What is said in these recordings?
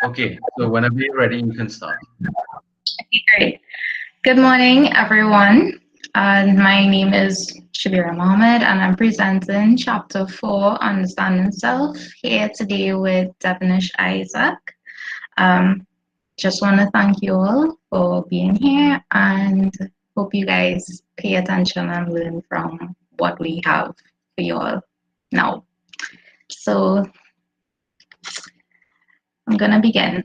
Okay, so whenever you're ready, you can start. Okay, great. Good morning, everyone. My name is Shabira Mohammed, and I'm presenting Chapter 4, Understanding Self, here today with Devinish Isaac. Um, just want to thank you all for being here and hope you guys pay attention and learn from what we have for you all now. So I'm going to begin.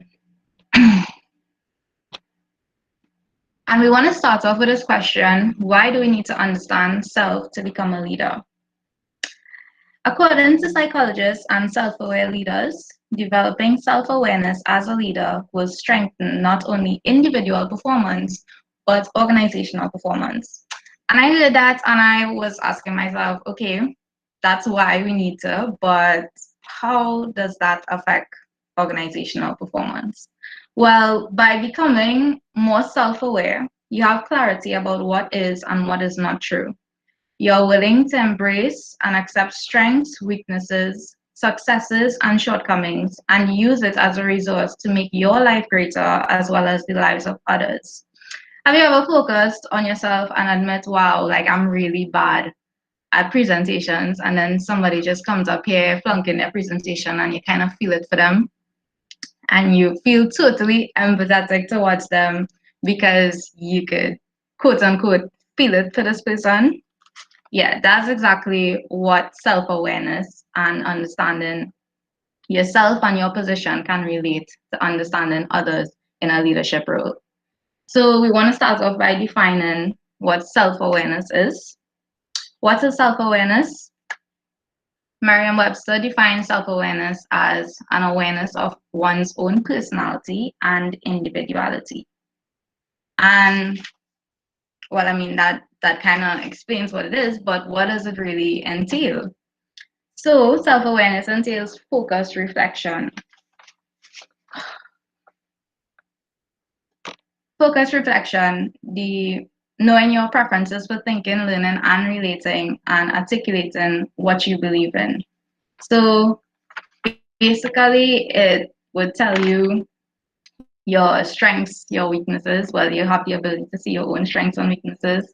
And we want to start off with this question: why do we need to understand self to become a leader? According to psychologists and self aware leaders, developing self awareness as a leader will strengthen not only individual performance, but organizational performance. And I heard that and I was asking myself, okay, that's why we need to, but how does that affect organizational performance? Well, by becoming more self aware, you have clarity about what is and what is not true. You're willing to embrace and accept strengths, weaknesses, successes, and shortcomings, and use it as a resource to make your life greater as well as the lives of others. Have you ever focused on yourself and admit, wow, like I'm really bad at presentations, and then somebody just comes up here flunking their presentation and you kind of feel it for them and you feel totally empathetic towards them because you could quote unquote feel it for this person? Yeah, that's exactly what self awareness and understanding yourself and your position can relate to understanding others in a leadership role. So, we want to start off by defining what self awareness is. What is self awareness? Merriam Webster defines self awareness as an awareness of one's own personality and individuality. And well, I mean, that kind of explains what it is, but what does it really entail? So, self awareness entails focused reflection. Focused reflection, the knowing your preferences for thinking, learning, and relating, and articulating what you believe in. So, basically, it would tell you your strengths, your weaknesses. Well, you have the ability to see your own strengths and weaknesses.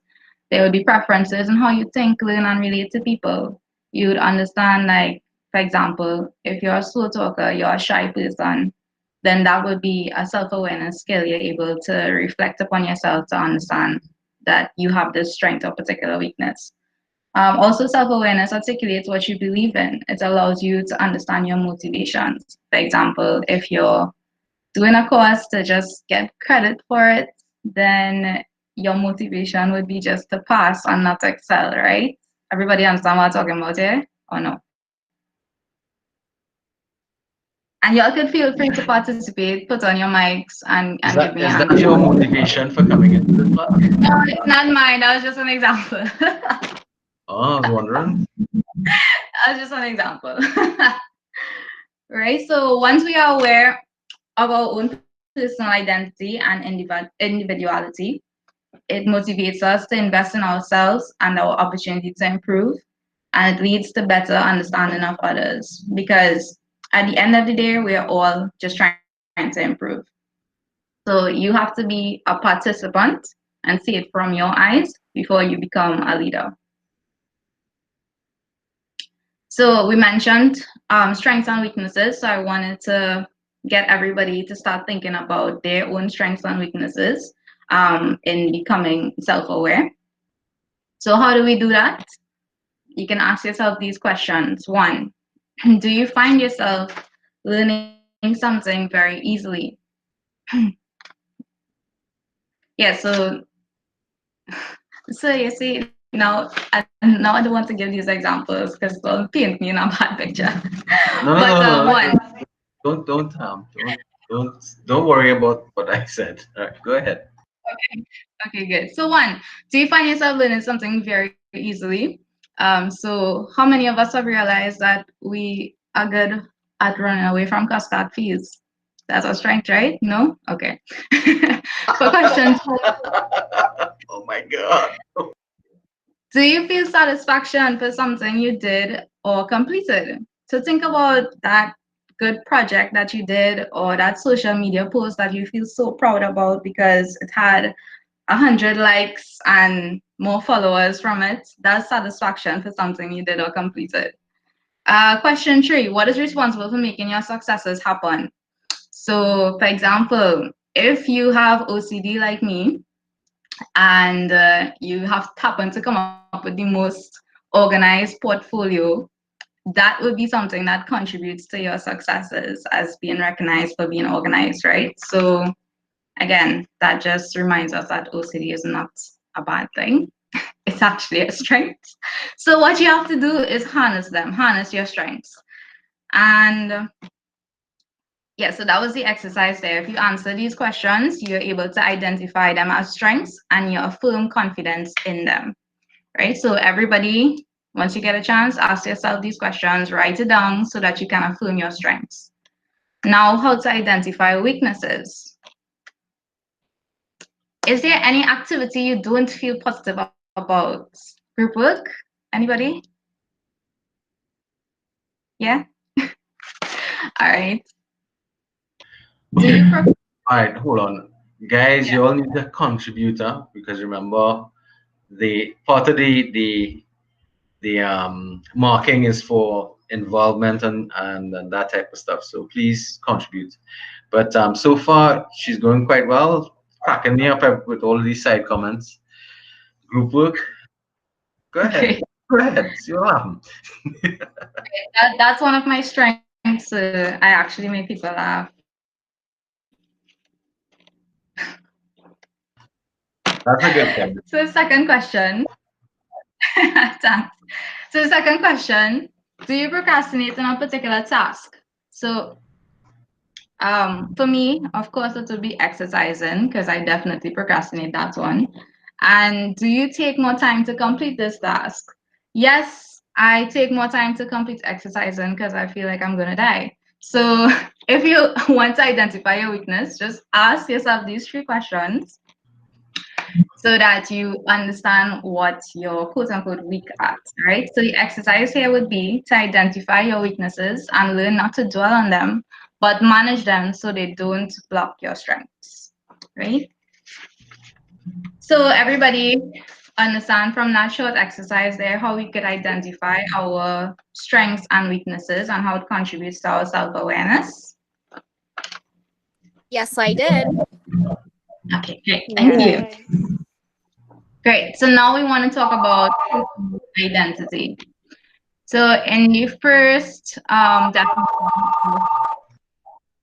There would be preferences and how you think, learn, and relate to people. You would understand, like, for example, if you're a slow talker, you're a shy person, then that would be a self awareness skill. You're able to reflect upon yourself to understand that you have this strength or particular weakness. Also, self awareness articulates what you believe in. It allows you to understand your motivations. For example, if you're doing a course to just get credit for it, then your motivation would be just to pass and not to excel, right? Everybody understand what I'm talking about here, or no? And y'all could feel free to participate, put on your mics, Is and give that me is an that answer. your motivation for coming into this class? No, it's not mine. That was just an example. Oh, I was wondering. That was just an example. Right? So once we are aware of our own personal identity and individuality, it motivates us to invest in ourselves and our opportunity to improve. And it leads to better understanding of others because at the end of the day, we are all just trying to improve. So you have to be a participant and see it from your eyes before you become a leader. So we mentioned strengths and weaknesses. So I wanted to get everybody to start thinking about their own strengths and weaknesses in becoming self-aware. So how do we do that? You can ask yourself these questions. One, do you find yourself learning something very easily? Yeah, so you see now I don't want to give these examples because it'll paint me in a bad picture. No, But no, no, no. one, Don't worry about what I said. All right, go ahead. okay, good. So one, do you find yourself learning something very easily? So how many of us have realized that we are good at running away from custard fees? That's our strength, right? No? Okay. For question two, Oh my God. do you feel satisfaction for something you did or completed? So think about that good project that you did, or that social media post that you feel so proud about because it had 100 likes and more followers from it. That's satisfaction for something you did or completed. Question 3, what is responsible for making your successes happen? So, for example, if you have OCD like me, and you have happened to come up with the most organized portfolio, that would be something that contributes to your successes as being recognized for being organized, right? So again, that just reminds us that OCD is not a bad thing. It's actually a strength. So what you have to do is harness them, harness your strengths. And yeah, so that was the exercise there. If you answer these questions, you're able to identify them as strengths and you affirm confidence in them, right? So everybody, once you get a chance, ask yourself these questions, write it down so that you can affirm your strengths. Now, how to identify weaknesses. Is there any activity you don't feel positive about? Group work? Anybody? Yeah? All right. Do Okay. you All right, hold on. Guys, yeah. you all need a contributor because remember the part of the marking is for involvement and that type of stuff. So please contribute. But so far she's going quite well, cracking me up with all of these side comments. Group work. Go ahead. Okay. Go ahead. See what happens. That's one of my strengths. I actually make people laugh. That's a good thing. So the second question. Thanks. So the second question, do you procrastinate on a particular task? So for me, of course, it would be exercising because I definitely procrastinate that one. And do you take more time to complete this task? Yes, I take more time to complete exercising because I feel like I'm gonna die. So if you want to identify your weakness, just ask yourself these 3 questions so that you understand what you're quote unquote weak at, right? So the exercise here would be to identify your weaknesses and learn not to dwell on them, but manage them so they don't block your strengths, right? So everybody understand from that short exercise there how we could identify our strengths and weaknesses and how it contributes to our self-awareness. Yes, I did. Okay, great, thank you. Great, so now we want to talk about identity. So in the first,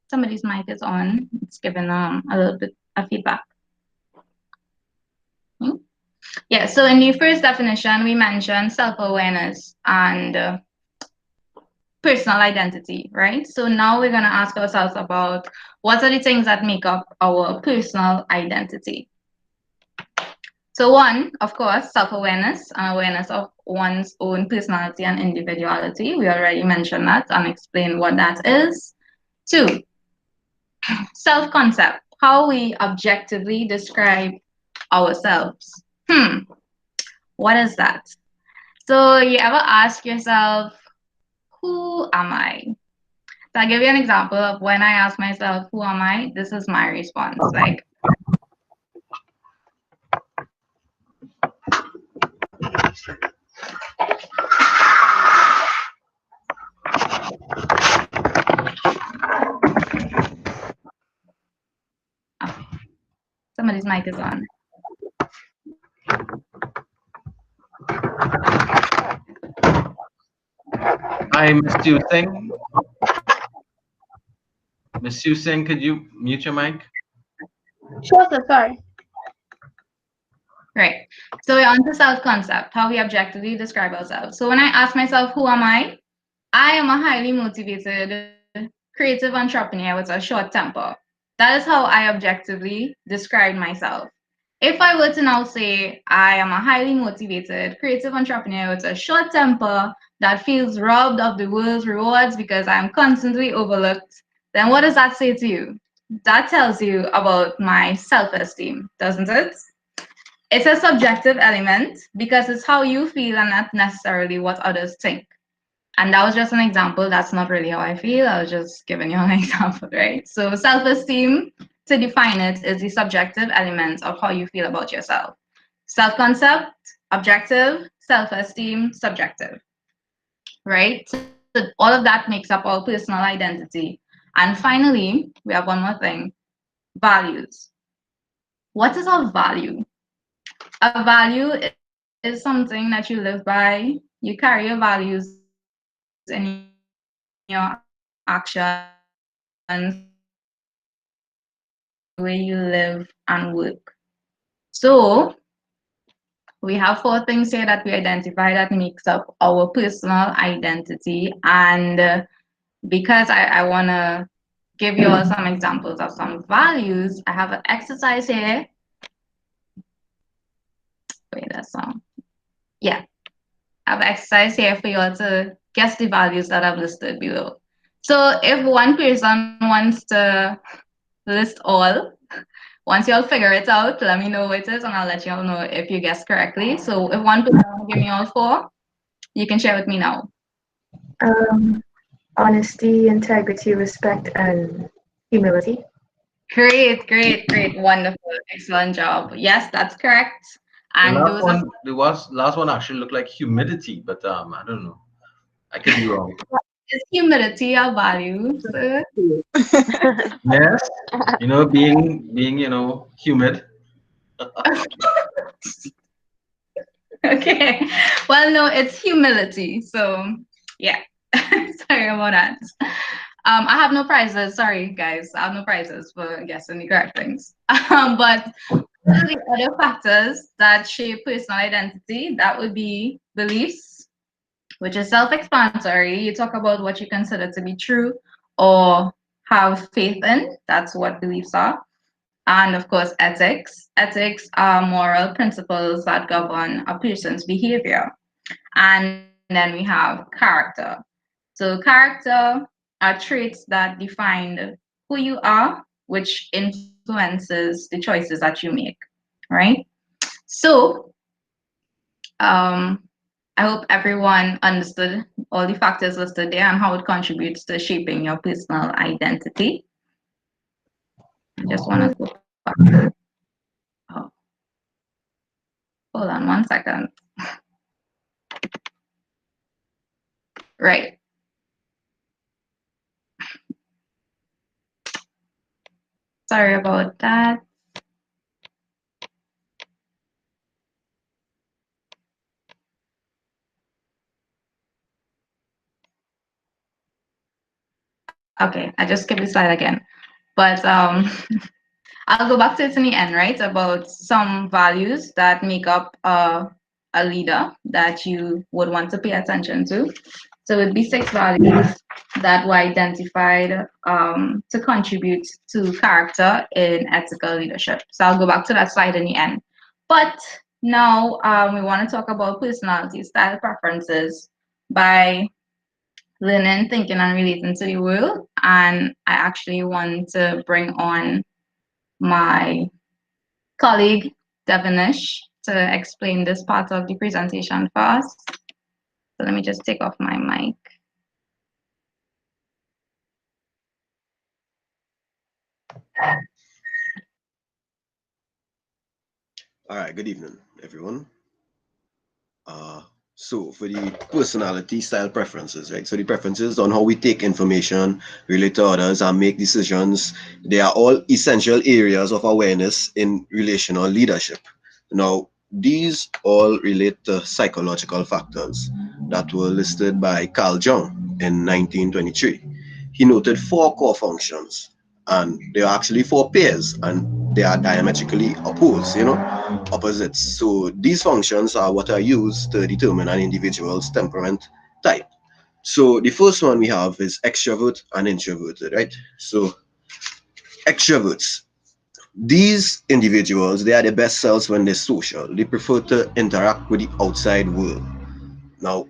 somebody's mic is on. It's giving a little bit of feedback. Yeah, so in the first definition, we mentioned self-awareness and personal identity, right? So now we're going to ask ourselves about what are the things that make up our personal identity. So one, of course, self-awareness and awareness of one's own personality and individuality. We already mentioned that and explained what that is. 2, self-concept, how we objectively describe ourselves. What is that? So you ever ask yourself, who am I? So I'll give you an example of when I ask myself, who am I? This is my response. Like, somebody's mic is on. Hi, Miss Yu Singh. Miss Yu Singh, could you mute your mic? Sure, sir, sorry. Right. So we're on to self-concept, how we objectively describe ourselves. So when I ask myself, who am I am a highly motivated, creative entrepreneur with a short temper. That is how I objectively describe myself. If I were to now say I am a highly motivated, creative entrepreneur with a short temper that feels robbed of the world's rewards because I'm constantly overlooked, then what does that say to you? That tells you about my self-esteem, doesn't it? It's a subjective element because it's how you feel and not necessarily what others think. And that was just an example. That's not really how I feel. I was just giving you an example, right? So self-esteem, to define it, is the subjective element of how you feel about yourself. Self-concept, objective, self-esteem, subjective, right? So all of that makes up our personal identity. And finally, we have one more thing, values. What is our value? A value is something that you live by. You carry your values in your actions, in the way you live and work. So we have 4 things here that we identify that makes up our personal identity. And because I want to give you all some examples of some values, I have an exercise here. Wait, that's some. Yeah, I have an exercise here for you all to guess the values that I've listed below. So if one person wants to list all, once y'all figure it out, let me know what it is and I'll let y'all know if you guessed correctly. So if one person wants to give me all 4, you can share with me now. Honesty, integrity, respect, and humility. Great, great, great. Wonderful. Excellent job. Yes, that's correct. And those are The last one actually looked like humidity, but I don't know. I could be wrong. is humility a value, sir? Yes, being humid. Okay. Well, no, it's humility. So yeah. Sorry about that. I have no prizes. Sorry, guys. I have no prizes for guessing the correct things. But the other factors that shape personal identity, that would be beliefs, which is self-explanatory. You talk about what you consider to be true or have faith in. That's what beliefs are. And of course, ethics. Ethics are moral principles that govern a person's behavior. And then we have character. So character are traits that define who you are, which influences the choices that you make, right? So um, I hope everyone understood all the factors listed there and how it contributes to shaping your personal identity. I just want to go back to, oh, hold on 1 second. Right. Sorry about that. Okay, I just skipped the slide again. But I'll go back to it in the end, right? About some values that make up a leader that you would want to pay attention to. So it would be 6 values that were identified to contribute to character in ethical leadership. So I'll go back to that slide in the end. But now we want to talk about personality style preferences by learning, thinking, and relating to the world. And I actually want to bring on my colleague Devinish to explain this part of the presentation for us. So let me just take off my mic. All right, good evening, everyone. So for the personality style preferences, right? So the preferences on how we take information, relate to others, and make decisions, they are all essential areas of awareness in relational leadership. Now, these all relate to psychological factors that were listed by Carl Jung in 1923. He noted 4 core functions, and there are actually 4 pairs, and they are diametrically opposed, opposites. So these functions are what are used to determine an individual's temperament type. So the first one we have is extrovert and introverted, right? So extroverts, these individuals, they are the best selves when they're social. They prefer to interact with the outside world. Now,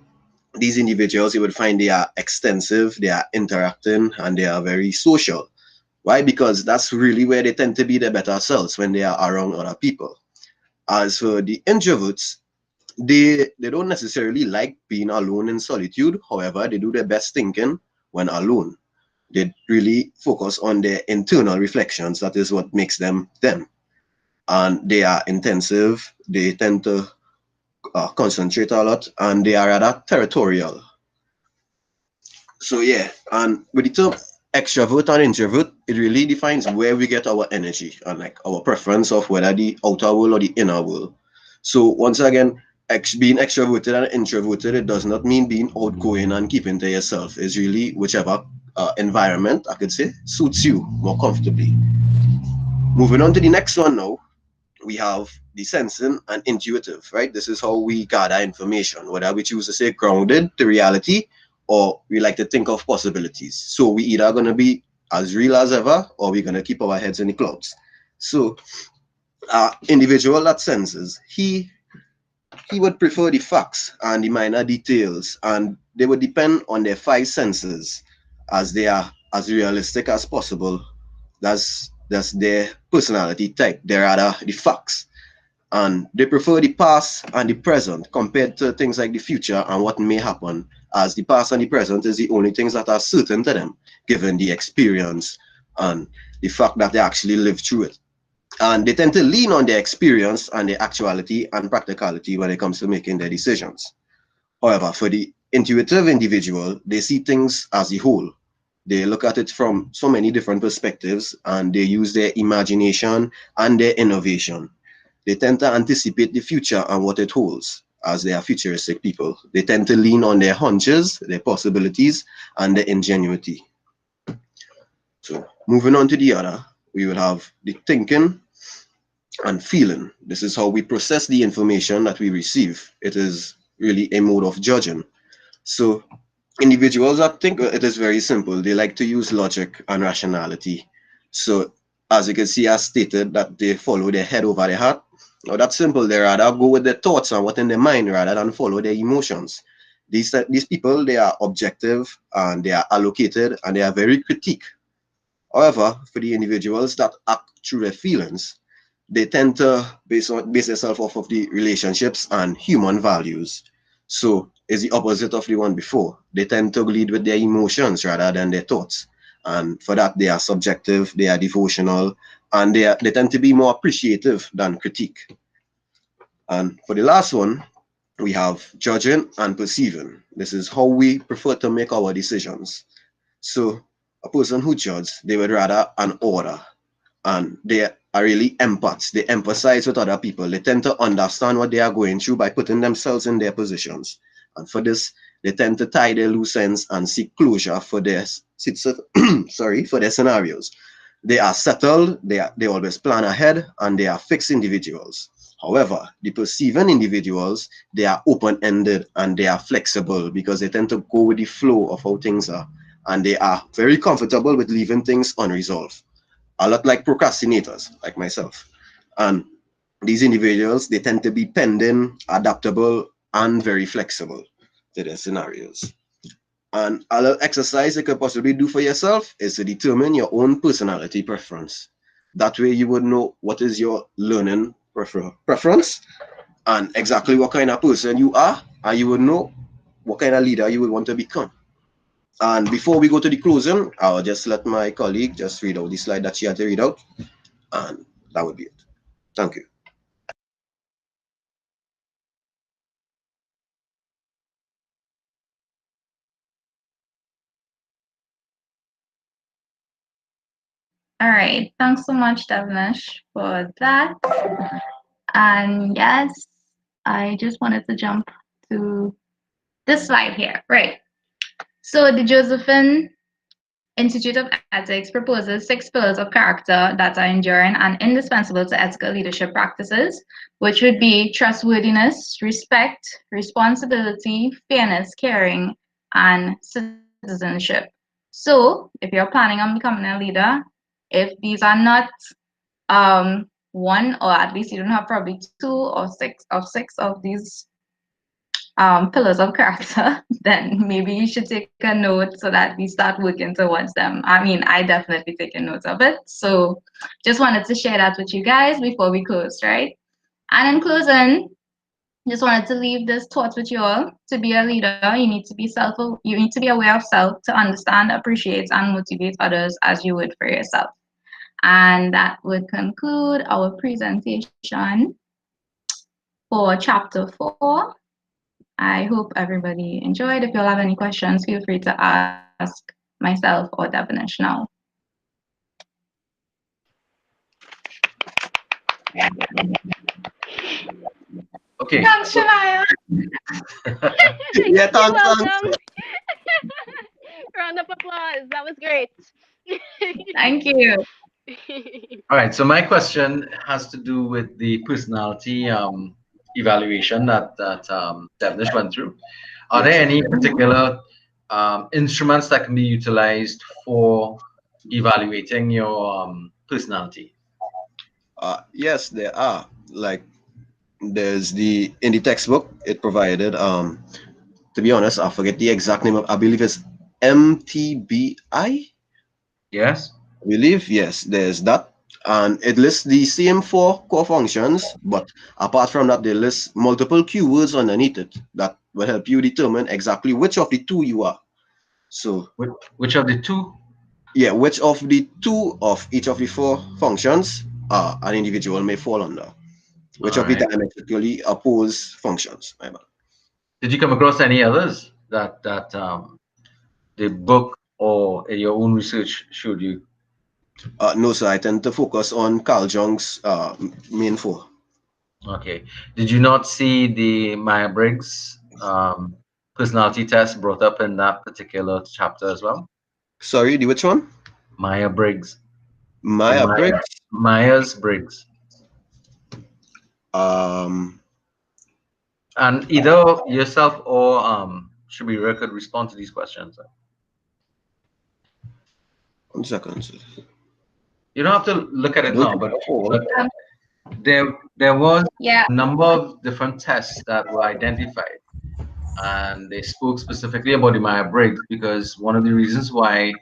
these individuals, you would find they are extensive, they are interacting, and they are very social. Why? Because that's really where they tend to be their better selves, when they are around other people. As for the introverts, They don't necessarily like being alone in solitude. However, they do their best thinking when alone. They really focus on their internal reflections. That is what makes them them. And they are intensive. They tend to concentrate a lot, and they are rather territorial. So yeah, and with the term extrovert and introvert, it really defines where we get our energy and like our preference of whether the outer world or the inner world. So once again, being extroverted and introverted, it does not mean being outgoing and keeping to yourself. It's really whichever environment, I could say, suits you more comfortably. Moving on to the next one now, we have the sensing and intuitive, right? This is how we gather information, whether we choose to say grounded to reality or we like to think of possibilities. So we either going to be as real as ever or we're going to keep our heads in the clouds. So individual that senses, he would prefer the facts and the minor details, and they would depend on their five senses as they are as realistic as possible. That's their personality type. They're rather the facts, and they prefer the past and the present compared to things like the future and what may happen, as the past and the present is the only things that are certain to them given the experience and the fact that they actually lived through it. And they tend to lean on their experience and their actuality and practicality when it comes to making their decisions. However, for the intuitive individual, they see things as a whole. They look at it from so many different perspectives and they use their imagination and their innovation. They tend to anticipate the future and what it holds, as they are futuristic people. They tend to lean on their hunches, their possibilities, and their ingenuity. So, moving on to the other, we would have the thinking and feeling. This is how we process the information that we receive. It is really a mode of judging. So, individuals that think it is very simple. They like to use logic and rationality. So, as you can see, as stated, that they follow their head over their heart. Now, that's simple. They rather go with their thoughts and what in their mind rather than follow their emotions. These people, they are objective and they are allocated and they are very critique. However, for the individuals that act through their feelings, they tend to base themselves off of the relationships and human values. So it's the opposite of the one before. They tend to lead with their emotions rather than their thoughts. And for that, they are subjective, they are devotional, and they tend to be more appreciative than critique. And for the last one, we have judging and perceiving. This is how we prefer to make our decisions. So a person who judges, they would rather an order, and they are really empaths. They empathize with other people. They tend to understand what they are going through by putting themselves in their positions. And for this, they tend to tie their loose ends and seek closure for their for their scenarios. They are settled, they always plan ahead, and they are fixed individuals. However, the perceiving individuals, they are open-ended and they are flexible because they tend to go with the flow of how things are. And they are very comfortable with leaving things unresolved, a lot like procrastinators, like myself. And these individuals, they tend to be pending, adaptable, and very flexible to their scenarios. And a little exercise you could possibly do for yourself is to determine your own personality preference. That way you would know what is your learning preference and exactly what kind of person you are, and you would know what kind of leader you would want to become. And before we go to the closing, I'll just let my colleague just read out the slide that she had to read out, and that would be it. Thank you. All right. Thanks so much, Devnish, for that. And yes, I just wanted to jump to this slide here. Right. So the Josephine Institute of Ethics proposes 6 pillars of character that are enduring and indispensable to ethical leadership practices, which would be trustworthiness, respect, responsibility, fairness, caring, and citizenship. So, if you're planning on becoming a leader, if these are not one, or at least you don't have probably 2 or 6 of these pillars of character, then maybe you should take a note so that we start working towards them. I mean, I definitely taken notes of it. So just wanted to share that with you guys before we close, right? And in closing, Just wanted to leave this thought with you all. To be a leader, you need to be aware of self to understand, appreciate, and motivate others as you would for yourself. And that would conclude our presentation for chapter 4. I hope everybody enjoyed. If you all have any questions, feel free to ask myself or Devonish now. Okay. Thanks, Shania. Yeah, You're thanks. welcome. Round of applause. That was great. Thank you. All right. So my question has to do with the personality evaluation that Devnish went through. Are there any particular instruments that can be utilized for evaluating your personality? Yes, there are. Like there's the in the textbook it provided. To be honest, I forget the exact name of. I believe it's MTBI. Yes. I believe yes. There's that, and it lists the same four core functions, but apart from that, they list multiple keywords underneath it that will help you determine exactly which of the two you are. So Which of the two? yeah, which of the two of each of the four functions an individual may fall under. Which All of the right. diametrically opposed functions. My bad. Did you come across any others that the book or in your own research showed you? No, sir. I tend to focus on Carl Jung's main four. Okay. Did you not see the Myers-Briggs personality test brought up in that particular chapter as well? Sorry, the which one? Myers-Briggs. The Maya Briggs. Myers-Briggs. Um, And either yourself or Shabira could respond to these questions. 1 second. Sir. You don't have to look at I it don't now, think I fall. but there was Yeah. a number of different tests that were identified, and they spoke specifically about the Myers-Briggs because one of the reasons why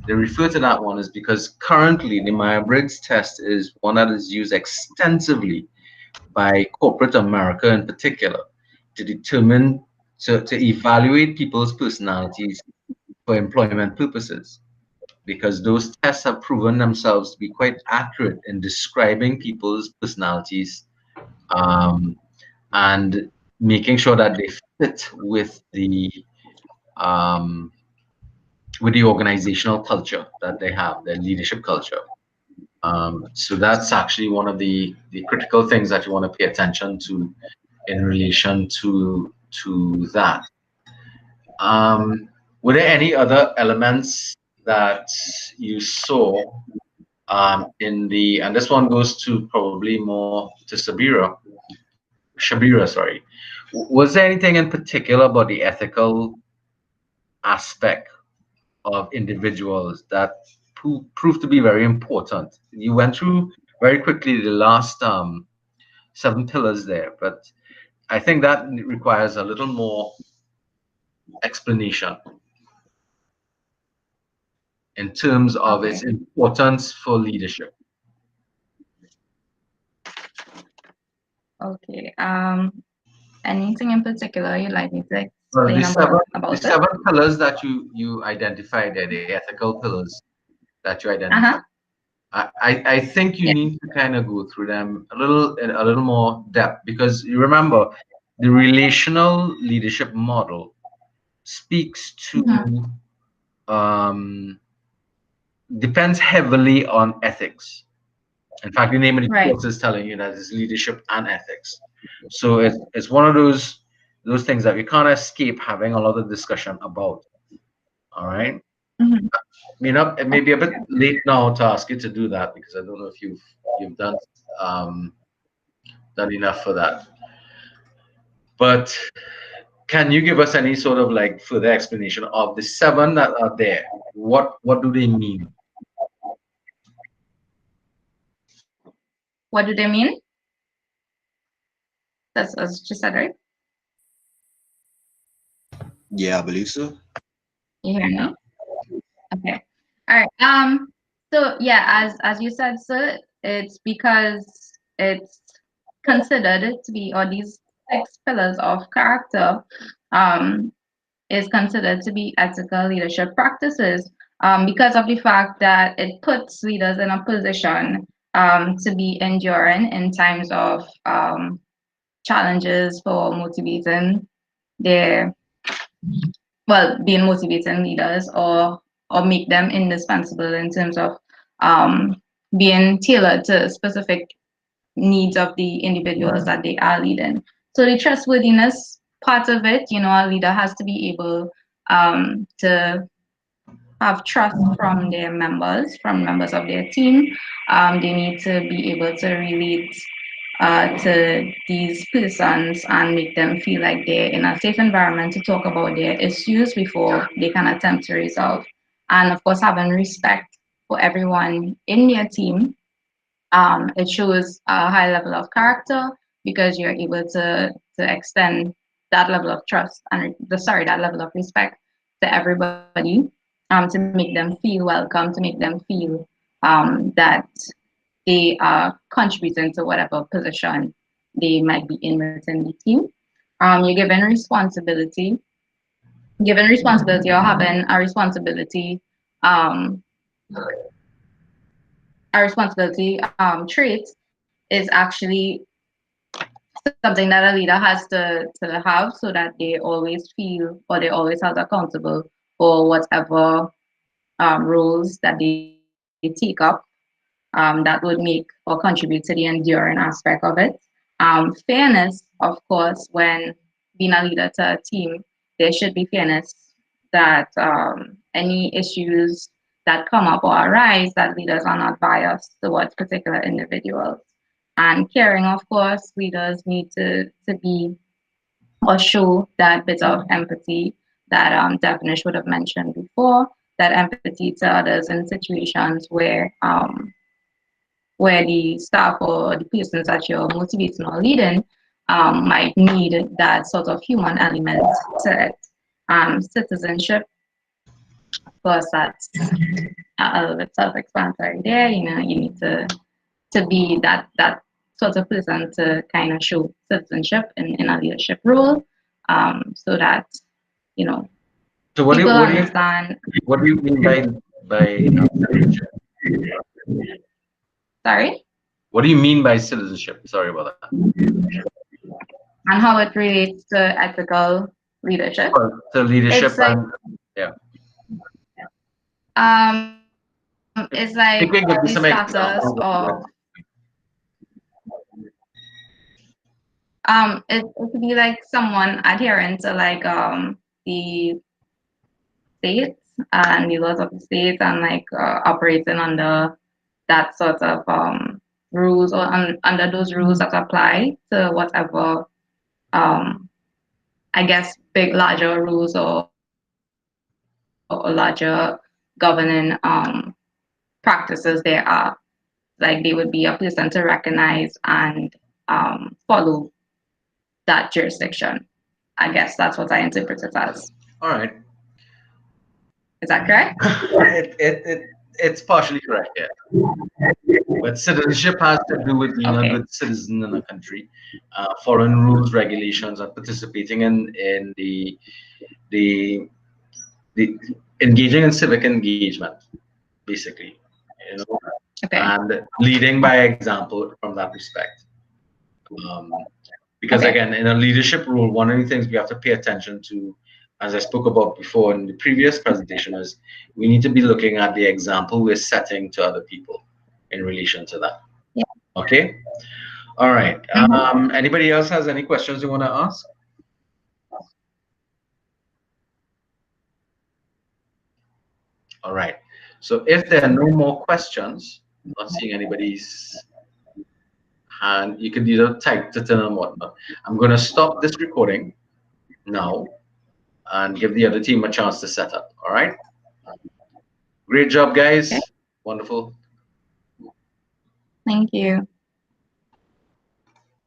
they refer to that one is because currently the Myers-Briggs test is one that is used extensively by corporate America in particular to determine to evaluate people's personalities for employment purposes because those tests have proven themselves to be quite accurate in describing people's personalities um, and making sure that they fit um, with the organizational culture that they have, their leadership culture. So that's actually one of the critical things that you want to pay attention to in relation to that. Were there any other elements that you saw in the, and this one goes to probably more to Shabira, sorry. Was there anything in particular about the ethical aspect of individuals that proved to be very important? You went through very quickly the last 7 pillars there, but I think that requires a little more explanation in terms of its importance for leadership. Okay. Anything in particular you'd like me to Well, explain the about it? 7 pillars that you identified there, the ethical pillars that you identified. I think you Yeah. need to kind of go through them in a little more depth because you remember the relational leadership model speaks to um, depends heavily on ethics. In fact, the name of the Right. course is telling you that it's leadership and ethics. So it's one of those things that we can't escape having a lot of discussion about. All right. Mhm. It may be a bit late now to ask you to do that because I don't know if you've um, done enough for that. But can you give us any sort of like further explanation of the 7 that are there? What do they mean? What do they mean? That's as just said, right? Yeah, I believe so. You hear Yeah. me? Okay. All right. So yeah, as you said, sir, it's because it's considered to be, or these 6 pillars of character is considered to be ethical leadership practices because of the fact that it puts leaders in a position to be enduring in times of challenges for motivating their, well, being motivating leaders, or make them indispensable in terms of being tailored to specific needs of the individuals that they are leading. So the trustworthiness part of it, a leader has to be able to have trust from members of their team. They need to be able to relate to these persons and make them feel like they're in a safe environment to talk about their issues before they can attempt to resolve. And of course, having respect for everyone in their team. It shows a high level of character because you're able to extend that level of trust and that level of respect to everybody, to make them feel welcome, to make them feel that they are contributing to whatever position they might be in within the team. You're given responsibility or having um, a responsibility trait is actually something that a leader has to have so that they always feel or they always held accountable for whatever roles that they take up that would make or contribute to the enduring aspect of it. Fairness, of course, when being a leader to a team, there should be fairness that any issues that come up or arise, that leaders are not biased towards particular individuals. And caring, of course, leaders need to be or show that bit of empathy that Devnish would have mentioned before, that empathy to others in situations where the staff or the persons that you're motivating or leading might need that sort of human element to it. Citizenship, of course, that's a little bit self-explanatory there. You need to be that sort of person to kind of show citizenship in a leadership role, so that you know So people understand. what do you mean by citizenship? Sorry, What do you mean by citizenship? Sorry about that. and how it relates to ethical leadership. So leadership It's like and yeah. it's like You the can give me some status examples of of what. it could be like someone adherent to like the states and the laws of the states and like operating under that sort of rules or under those rules that apply to whatever um I guess big larger rules or larger governing practices there are. Like they would be a person to recognize and follow that jurisdiction. I guess that's what I interpret it as. All right. Is that correct? It's partially correct, yeah. But citizenship has to do with being a Okay. good citizen in a country, following rules, regulations, and participating in the the engaging in civic engagement, basically, you know, Okay. and leading by example from that respect. Um, because Okay. again, in a leadership role, one of the things we have to pay attention to, as I spoke about before in the previous presentation, is we need to be looking at the example we're setting to other people in relation to that. Yeah. Okay. All right. Mhm. Anybody else has any questions you want to ask? All right. So if there are no more questions, I'm not seeing anybody's hand. You could either type it in or whatnot. I'm going to stop this recording now and give the other team a chance to set up. All right. Great job, Okay. guys. Wonderful. Thank you.